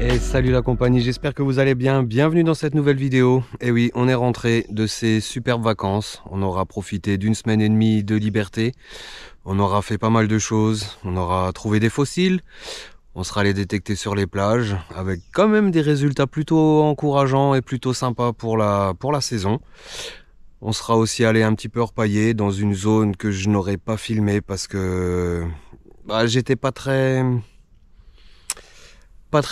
Et salut la compagnie, j'espère que vous allez bien. Bienvenue dans cette nouvelle vidéo. Et oui, on est rentré de ces superbes vacances. On aura profité d'une semaine et demie de liberté. On aura fait pas mal de choses. On aura trouvé des fossiles. On sera allé détecter sur les plages avec quand même des résultats plutôt encourageants et plutôt sympas pour la saison. On sera aussi allé un petit peu repailler dans une zone que je n'aurais pas filmée parce que j'étais pas très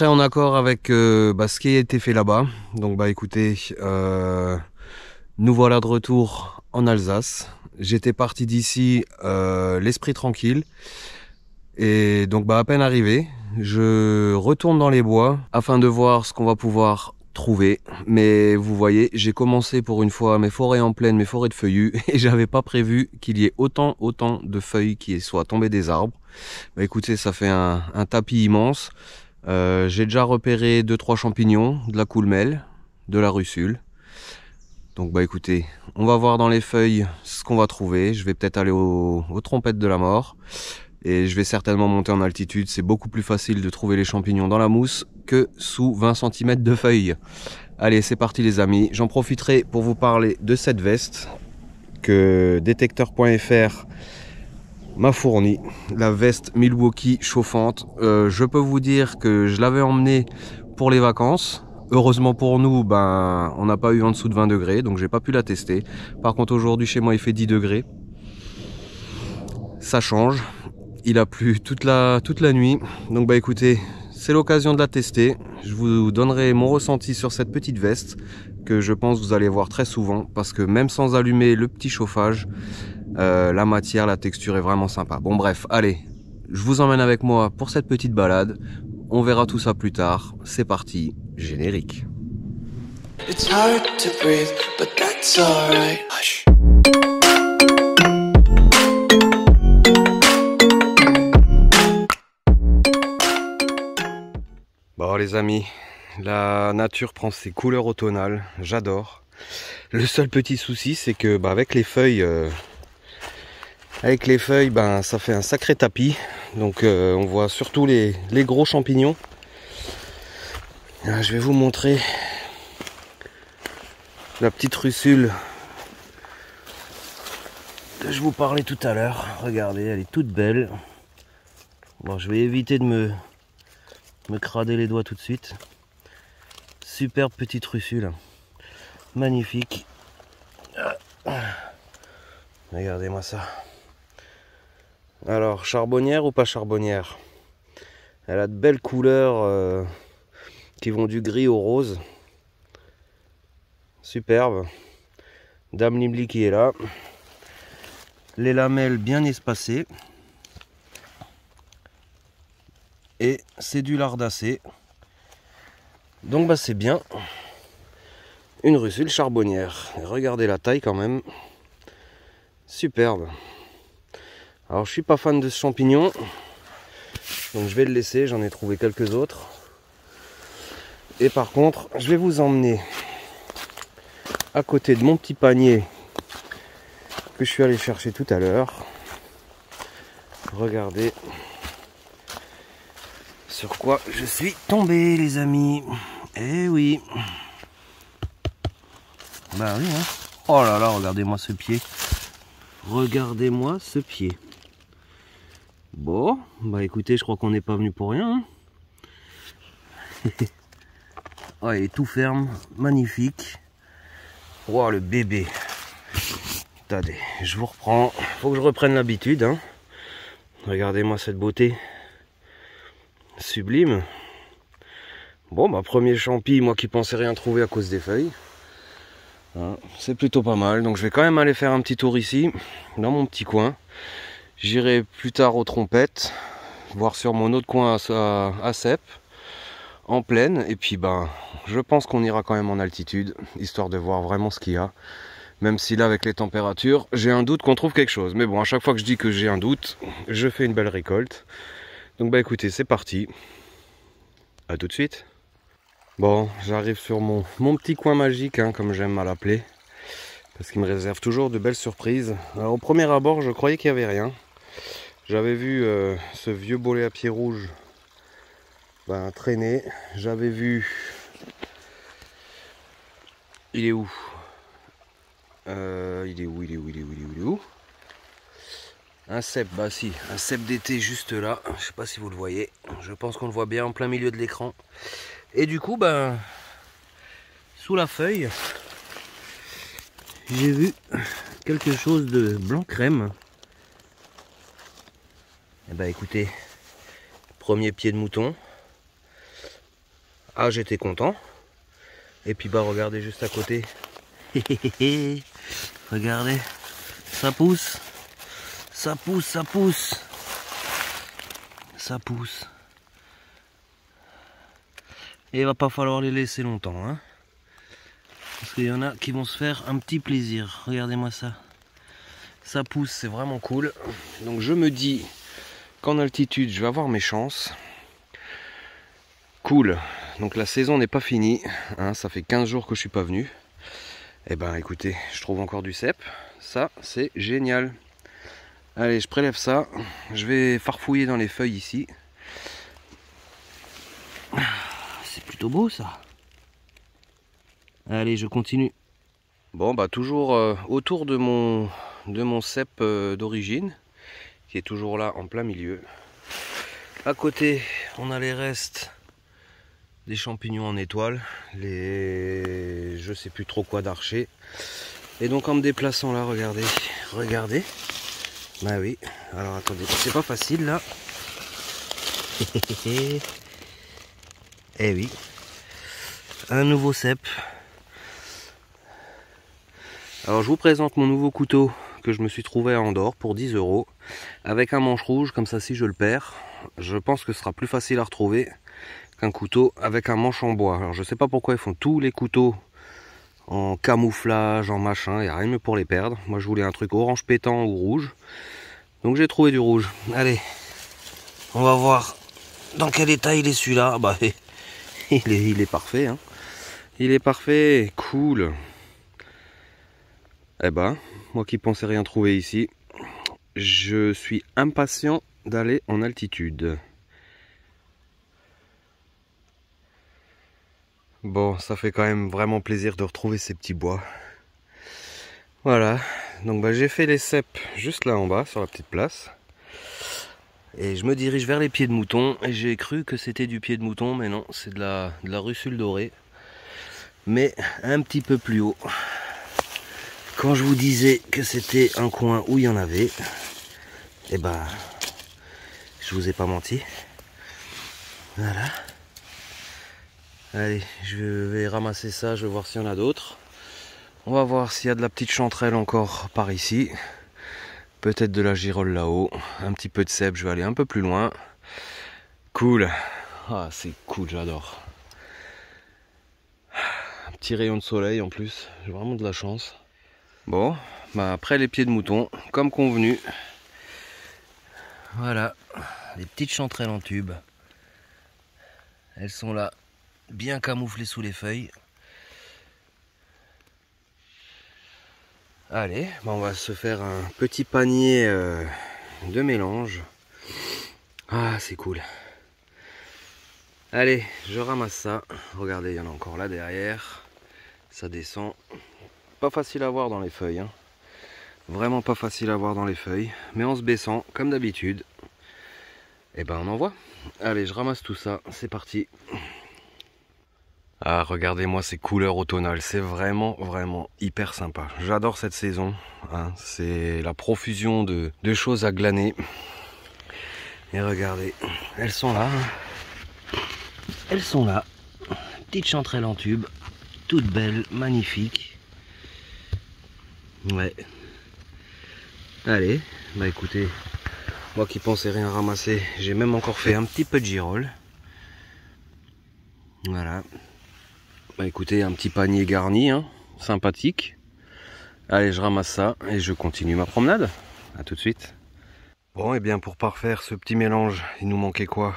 en accord avec ce qui a été fait là-bas. Donc écoutez, nous voilà de retour en Alsace. J'étais parti d'ici l'esprit tranquille. Et donc à peine arrivé, je retourne dans les bois afin de voir ce qu'on va pouvoir trouver. Mais vous voyez, j'ai commencé pour une fois mes forêts en plaine, mes forêts de feuillus, et j'avais pas prévu qu'il y ait autant de feuilles qui soient tombées des arbres. Écoutez, ça fait un tapis immense. J'ai déjà repéré 2-3 champignons, de la courmelle, de la russule. Donc écoutez, on va voir dans les feuilles ce qu'on va trouver. Je vais peut-être aller aux trompettes de la mort. Et je vais certainement monter en altitude. C'est beaucoup plus facile de trouver les champignons dans la mousse que sous 20 cm de feuilles. Allez, c'est parti les amis. J'en profiterai pour vous parler de cette veste que détecteur.fr m'a fourni, la veste Milwaukee chauffante. Je peux vous dire que je l'avais emmenée pour les vacances. Heureusement pour nous, on n'a pas eu en dessous de 20 degrés, donc j'ai pas pu la tester. Par contre aujourd'hui chez moi il fait 10 degrés. Ça change. Il a plu toute la nuit. Donc écoutez, c'est l'occasion de la tester. Je vous donnerai mon ressenti sur cette petite veste que je pense vous allez voir très souvent parce que même sans allumer le petit chauffage, la matière, la texture est vraiment sympa. Bon bref, allez, je vous emmène avec moi pour cette petite balade. On verra tout ça plus tard. C'est parti, générique. It's hard to breathe, but that's all right. Hush. Bon les amis, la nature prend ses couleurs automnales, j'adore. Le seul petit souci c'est que avec les feuilles, ça fait un sacré tapis. Donc on voit surtout les gros champignons. Je vais vous montrer la petite russule que je vous parlais tout à l'heure. Regardez, elle est toute belle. Bon, je vais éviter de me crader les doigts tout de suite. Superbe petite russule, magnifique. Regardez-moi ça. Alors, charbonnière ou pas charbonnière? Elle a de belles couleurs qui vont du gris au rose. Superbe. Dame Limli qui est là. Les lamelles bien espacées. Et c'est du lardacé. Donc c'est bien. Une russule charbonnière. Et regardez la taille quand même. Superbe. Alors je suis pas fan de ce champignon. Donc je vais le laisser. J'en ai trouvé quelques autres. Et par contre, je vais vous emmener à côté de mon petit panier que je suis allé chercher tout à l'heure. Regardez sur quoi je suis tombé les amis. Eh oui. Oui hein. Oh là là, regardez-moi ce pied. Regardez-moi ce pied. Bon, écoutez, je crois qu'on n'est pas venu pour rien. Hein. Oh, il est tout ferme, magnifique. Oh le bébé. Attendez, je vous reprends. Faut que je reprenne l'habitude. Hein. Regardez-moi cette beauté. Sublime. Bon premier champi, moi qui pensais rien trouver à cause des feuilles. Hein, c'est plutôt pas mal. Donc je vais quand même aller faire un petit tour ici, dans mon petit coin. J'irai plus tard aux trompettes, voir sur mon autre coin à cep, en plaine. Et puis je pense qu'on ira quand même en altitude, histoire de voir vraiment ce qu'il y a. Même si là avec les températures, j'ai un doute qu'on trouve quelque chose. Mais bon, à chaque fois que je dis que j'ai un doute, je fais une belle récolte. Donc écoutez, c'est parti. À tout de suite. Bon, j'arrive sur mon petit coin magique, hein, comme j'aime à l'appeler. Parce qu'il me réserve toujours de belles surprises. Alors au premier abord, je croyais qu'il n'y avait rien. J'avais vu ce vieux bolet à pied rouge traîner. J'avais vu... Il est où? Il est où? Un cep, bah si, un cep d'été juste là. Je sais pas si vous le voyez. Je pense qu'on le voit bien en plein milieu de l'écran. Et du coup, sous la feuille, j'ai vu quelque chose de blanc crème. Et bah écoutez, premier pied de mouton. Ah, j'étais content. Et puis regardez juste à côté. Regardez, ça pousse. Ça pousse, ça pousse. Ça pousse. Et il va pas falloir les laisser longtemps, hein. Parce qu'il y en a qui vont se faire un petit plaisir. Regardez-moi ça. Ça pousse, c'est vraiment cool. Donc je me dis qu'en altitude, je vais avoir mes chances. Cool. Donc la saison n'est pas finie, hein. Ça fait 15 jours que je suis pas venu. Et écoutez, je trouve encore du cep. Ça, c'est génial. Allez, je prélève ça. Je vais farfouiller dans les feuilles ici. C'est plutôt beau ça. Allez, je continue. Bon, toujours autour de mon cep d'origine, qui est toujours là en plein milieu. À côté, on a les restes des champignons en étoile, je sais plus trop quoi d'archer. Et donc en me déplaçant là, regardez. Bah oui, alors attendez, c'est pas facile là. Eh oui, un nouveau cep. Alors je vous présente mon nouveau couteau que je me suis trouvé à Andorre pour 10 € avec un manche rouge, comme ça si je le perds, je pense que ce sera plus facile à retrouver qu'un couteau avec un manche en bois. Alors je sais pas pourquoi ils font tous les couteaux en camouflage, en machin, il n'y a rien de mieux pour les perdre. Moi je voulais un truc orange pétant ou rouge, donc j'ai trouvé du rouge. Allez, on va voir dans quel état il est celui-là. Il est parfait, hein. Il est parfait, cool. Moi qui pensais rien trouver ici, je suis impatient d'aller en altitude. Bon, ça fait quand même vraiment plaisir de retrouver ces petits bois. Voilà, donc j'ai fait les cèpes juste là en bas, sur la petite place. Et je me dirige vers les pieds de mouton, et j'ai cru que c'était du pied de mouton, mais non, c'est de la russule dorée. Mais un petit peu plus haut. Quand je vous disais que c'était un coin où il y en avait, je vous ai pas menti. Voilà. Allez, je vais ramasser ça, je vais voir s'il y en a d'autres. On va voir s'il y a de la petite chanterelle encore par ici. Peut-être de la girole là-haut. Un petit peu de cèpe, je vais aller un peu plus loin. Cool. Ah, c'est cool, j'adore. Un petit rayon de soleil en plus, j'ai vraiment de la chance. Bon, après les pieds de mouton, comme convenu. Voilà, les petites chanterelles en tube. Elles sont là, bien camouflées sous les feuilles. Allez, on va se faire un petit panier de mélange. Ah, c'est cool. Allez, je ramasse ça. Regardez, il y en a encore là derrière. Ça descend. Pas facile à voir dans les feuilles, hein. Vraiment pas facile à voir dans les feuilles. Mais en se baissant, comme d'habitude, on envoie. Allez, je ramasse tout ça. C'est parti. Ah, regardez-moi ces couleurs automnales. C'est vraiment hyper sympa. J'adore cette saison, hein. C'est la profusion de choses à glaner. Et regardez, elles sont là. Elles sont là. Petite chanterelle en tube. Toute belle, magnifique. Ouais. Allez, écoutez, moi qui pensais rien ramasser, j'ai même encore fait un petit peu de girole. Voilà. Écoutez, un petit panier garni, hein, sympathique. Allez, je ramasse ça et je continue ma promenade. A tout de suite. Bon, et bien pour parfaire ce petit mélange, il nous manquait quoi?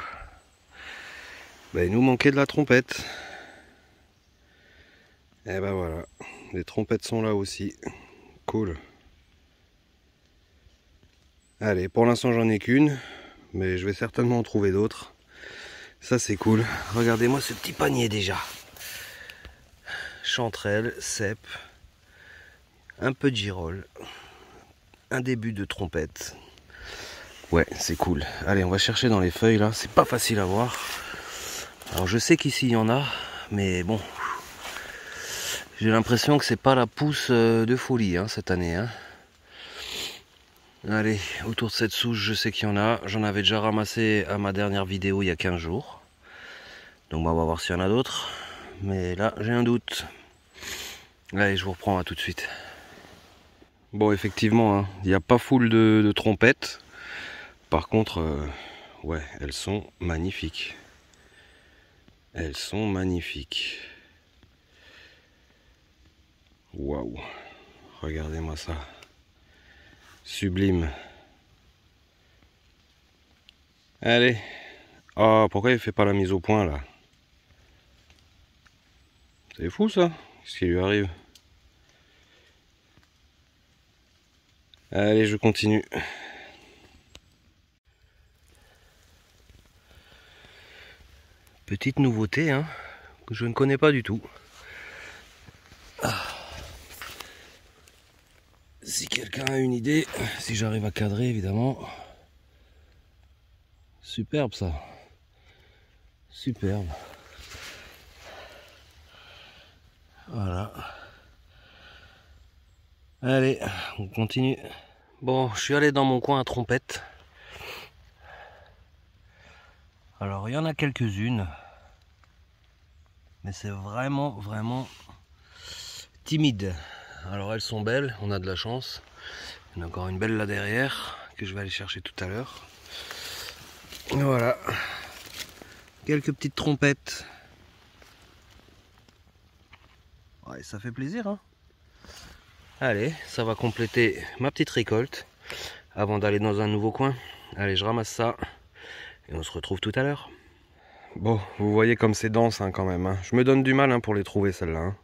Il nous manquait de la trompette. Et voilà, les trompettes sont là aussi. Cool. Allez, pour l'instant j'en ai qu'une, mais je vais certainement en trouver d'autres. Ça c'est cool. Regardez-moi ce petit panier déjà. Chanterelle, cèpe, un peu de girole, un début de trompette. Ouais, c'est cool. Allez, on va chercher dans les feuilles là. C'est pas facile à voir. Alors je sais qu'ici il y en a, mais bon, j'ai l'impression que c'est pas la pousse de folie hein, cette année. Hein. Allez, autour de cette souche, je sais qu'il y en a. J'en avais déjà ramassé à ma dernière vidéo il y a 15 jours. Donc on va voir s'il y en a d'autres. Mais là, j'ai un doute. Allez, je vous reprends à tout de suite. Bon, effectivement, hein, il n'y a pas foule de trompettes. Par contre, ouais, elles sont magnifiques. Elles sont magnifiques. Waouh! Regardez-moi ça. Sublime. Allez. Oh, pourquoi il fait pas la mise au point là? C'est fou ça. Qu'est-ce qui lui arrive? Allez, je continue. Petite nouveauté hein, que je ne connais pas du tout. Ah. Si quelqu'un a une idée, si j'arrive à cadrer évidemment. Superbe ça. Superbe. Voilà. Allez, on continue. Bon, je suis allé dans mon coin à trompette. Alors, il y en a quelques-unes. Mais c'est vraiment timide. Alors, elles sont belles, on a de la chance. Il y en a encore une belle là derrière, que je vais aller chercher tout à l'heure. Voilà. Quelques petites trompettes. Ouais, ça fait plaisir, hein. Allez, ça va compléter ma petite récolte avant d'aller dans un nouveau coin. Allez, je ramasse ça et on se retrouve tout à l'heure. Bon, vous voyez comme c'est dense hein, quand même. Hein. Je me donne du mal hein, pour les trouver celles-là. Hein.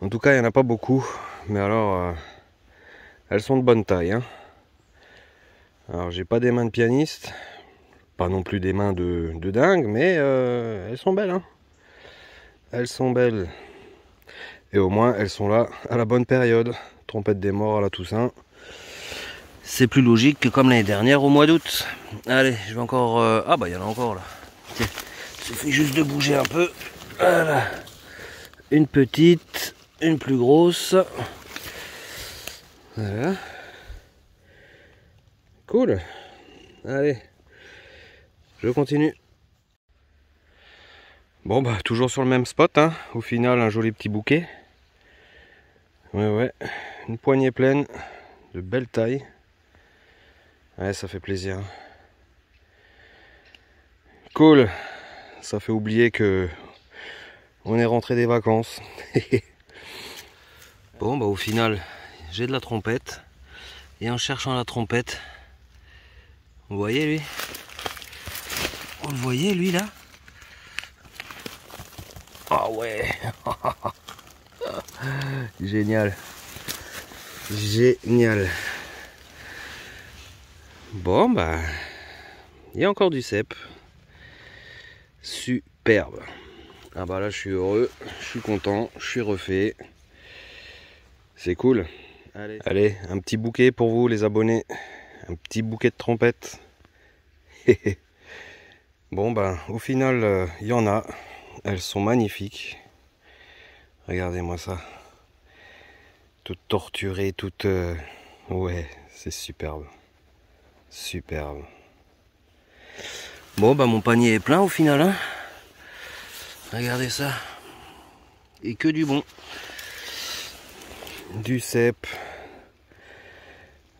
En tout cas, il n'y en a pas beaucoup. Mais alors, elles sont de bonne taille. Hein. Alors, j'ai pas des mains de pianiste. Pas non plus des mains de dingue. Mais elles sont belles. Hein. Elles sont belles. Et au moins, elles sont là à la bonne période. Trompette des morts à la Toussaint. C'est plus logique que comme l'année dernière au mois d'août. Allez, je vais encore... Ah bah, il y en a encore là. Tiens, il suffit juste de bouger un peu. Voilà. Une petite, une plus grosse. Voilà. Cool. Allez, je continue. Bon bah, toujours sur le même spot. Hein. Au final, un joli petit bouquet. Ouais, une poignée pleine, de belle taille. Ouais, ça fait plaisir. Cool. Ça fait oublier que on est rentré des vacances. Bon, bah au final, j'ai de la trompette. Et en cherchant la trompette, vous voyez lui? Vous le voyez lui là? Ah ouais. Génial. Génial. Bon bah, il y a encore du cèpe. Superbe. Ah bah là je suis heureux, je suis content, je suis refait. C'est cool. Allez, un petit bouquet pour vous les abonnés. Un petit bouquet de trompettes. Bon bah au final il y en a. Elles sont magnifiques. Regardez-moi ça. Toutes torturées, toutes... Ouais, c'est superbe. Superbe. Bon bah mon panier est plein au final. Hein. Regardez ça. Et que du bon. Du cèpe.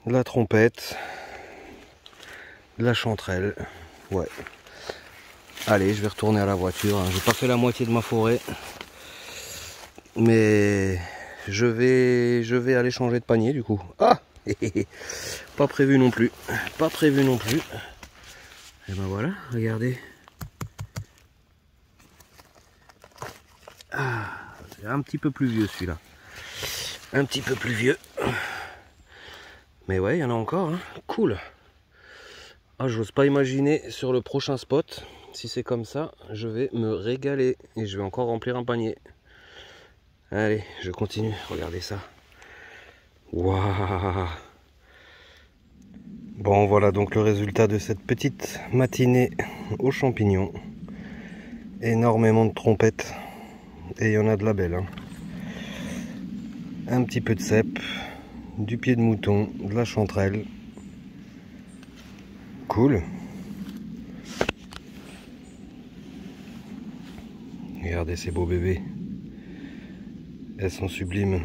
De la trompette. De la chanterelle. Ouais. Allez, je vais retourner à la voiture. J'ai pas fait la moitié de ma forêt. Mais je vais aller changer de panier du coup. Ah, pas prévu non plus. Pas prévu non plus. Et ben voilà, regardez. Ah, c'est un petit peu plus vieux celui-là. Un petit peu plus vieux. Mais ouais, il y en a encore. Hein. Cool. Ah, j'ose pas imaginer sur le prochain spot. si c'est comme ça, je vais me régaler et je vais encore remplir un panier. Allez, je continue, regardez ça. Waouh! Bon, voilà donc le résultat de cette petite matinée aux champignons. Énormément de trompettes et il y en a de la belle, hein. Un petit peu de cèpe, du pied de mouton, de la chanterelle. Cool. Regardez ces beaux bébés. Elles sont sublimes.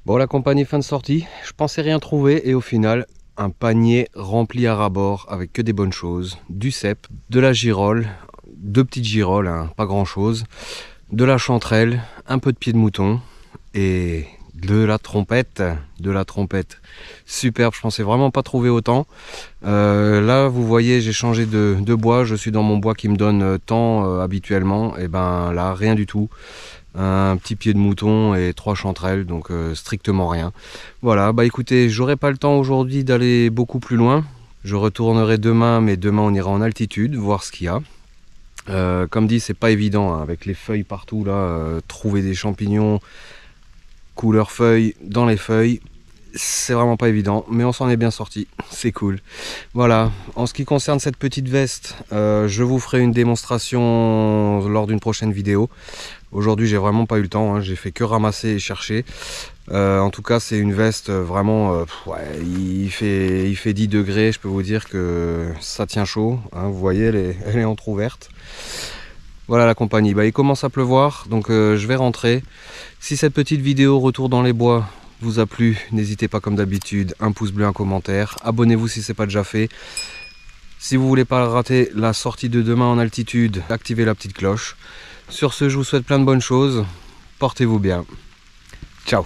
Bon, la compagnie fin de sortie, je pensais rien trouver et au final, un panier rempli à ras-bord avec que des bonnes choses. Du cèpe, de la girole, 2 petites girolles, hein, pas grand chose, de la chanterelle, un peu de pied de mouton et de la trompette. Superbe, je pensais vraiment pas trouver autant. Là, vous voyez, j'ai changé de bois, je suis dans mon bois qui me donne tant habituellement, et ben là, rien du tout. Un petit pied de mouton et 3 chanterelles, donc strictement rien. Voilà, bah écoutez, j'aurai pas le temps aujourd'hui d'aller beaucoup plus loin. Je retournerai demain, mais demain on ira en altitude, voir ce qu'il y a. Comme dit, c'est pas évident, hein, avec les feuilles partout là, trouver des champignons couleur feuille dans les feuilles, c'est vraiment pas évident, mais on s'en est bien sorti, c'est cool. Voilà, en ce qui concerne cette petite veste, je vous ferai une démonstration lors d'une prochaine vidéo. Aujourd'hui j'ai vraiment pas eu le temps, hein, j'ai fait que ramasser et chercher. En tout cas c'est une veste vraiment, ouais, il fait 10 degrés, je peux vous dire que ça tient chaud, hein, vous voyez elle est entrouverte. Voilà la compagnie, bah, il commence à pleuvoir, donc je vais rentrer. Si cette petite vidéo retour dans les bois vous a plu, n'hésitez pas comme d'habitude, un pouce bleu, un commentaire, abonnez-vous si ce n'est pas déjà fait. Si vous voulez pas rater la sortie de demain en altitude, activez la petite cloche. Sur ce, je vous souhaite plein de bonnes choses, portez-vous bien, ciao.